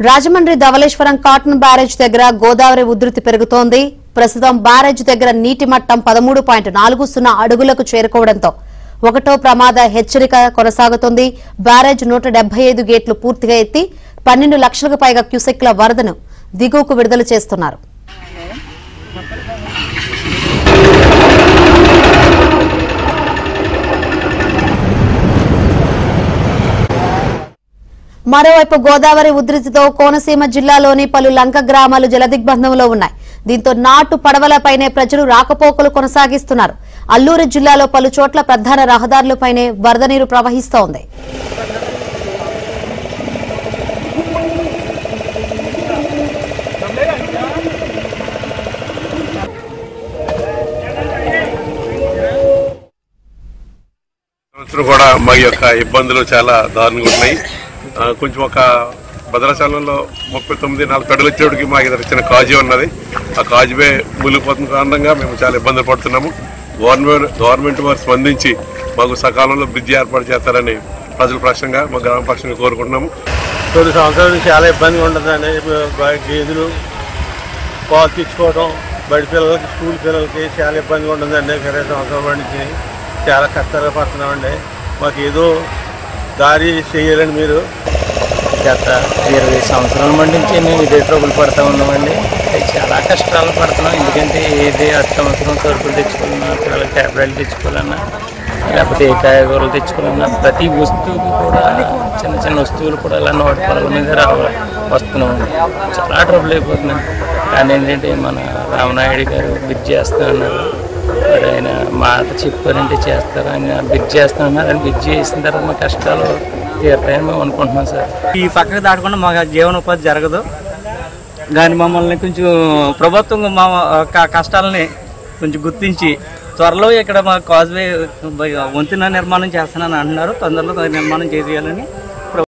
Rajahmundry Dhavaleswaram cotton barrage దగ్గర గోదావరి ఉధృతి పెరుగుతోంది. ప్రస్తుతం బ్యారేజ్ దగ్గర నీటి మట్టం 13.40 అడుగులకు చేరుకోవడంతో ఒకటో ప్రమాద హెచ్చరిక కొనసాగుతోంది. బ్యారేజ్ 175 గేట్లు పూర్తిగా ఎత్తి 12 లక్షలకు పైగా క్యూసెక్ల వరదను దిగువకు విడుదల చేస్తున్నారు. మరోవైపు గోదావరి ఉధృతితో కోనసీమ జిల్లాలోని పలు లంక గ్రామాలు జలదిగ్బంధంలో ఉన్నాయి. దీంతో నాటు పడవలపైనే ప్రజలు రాకపోకలు కొనసాగిస్తున్నారు. అల్లూరు జిల్లాలో పలు చోట్ల ప్రధాన రహదారులపైనే వరద నీరు ప్రవహిస్తోంది. కూడా మా యొక్క ఇబ్బందులు చాలా దారుణంగా ఉన్నాయి. కొంచెం ఒక భద్రాచలంలో 39-40 అడుగులు వచ్చేటికి మా దగ్గర చిన్న కాజీ ఉన్నది. ఆ కాజువే మునిగిపోతున్న కారణంగా మేము చాలా ఇబ్బందులు పడుతున్నాము. గవర్నమెంట్ వారు స్పందించి మాకు సకాలంలో బ్రిడ్జి ఏర్పాటు చేస్తారని ప్రజల పక్షంగా మా గ్రామ పక్షంగా కోరుకుంటున్నాము. 9 సంవత్సరాల నుంచి చాలా ఇబ్బందిగా ఉంటుందండి. గేదెలు పాలు తెచ్చుకోవడం, బడి పిల్లలకి స్కూల్ పిల్లలకి చాలా ఇబ్బందిగా ఉంటుందండి. 20 సంవత్సరాల నుంచి చాలా కష్టాలు పడుతున్నామండి. మాకు ఏదో దారి చేయాలండి. మీరు గత 20 సంవత్సరాల నుంచి మేము ఇదే ట్రబుల్ పడుతూ ఉన్నామండి. చాలా కష్టాలు పడుతున్నాం. ఎందుకంటే ఏది అత్యవసరం సరుకులు తెచ్చుకోవాలన్నా, పిల్లలకి ట్యాబ్లెట్లు తెచ్చుకోవాలన్నా, లేకపోతే ఏ కాయగూరలు తెచ్చుకోవాలన్నా, ప్రతి వస్తువుకి కూడా చిన్న చిన్న వస్తువులు కూడా ఇలా నోటి పొలాల మీద వస్తున్నామండి. చాలా ట్రబుల్ అయిపోతున్నాం. కానీ ఏంటంటే మన రామనాయుడు గారు బ్రిడ్జ్ చేస్తానన్నారు. మరి ఆయన మాట చెప్పారంటే చేస్తారు. ఆయన బ్రిడ్జ్ చేస్తానన్నారు. ఆయన బ్రిడ్జ్ చేసిన తర్వాత మా కష్టాలు తీరుతాయని మేము అనుకుంటున్నాం సార్. ఈ పక్కకు దాటకుండా మాకు జీవనోపాధి జరగదు. దాని మమ్మల్ని కొంచెం ప్రభుత్వం మా కష్టాలని కొంచెం గుర్తించి త్వరలో ఇక్కడ మా కాజ్వే వంతెన నిర్మాణం చేస్తానని అంటున్నారు. తొందరలో నిర్మాణం చేసేయాలని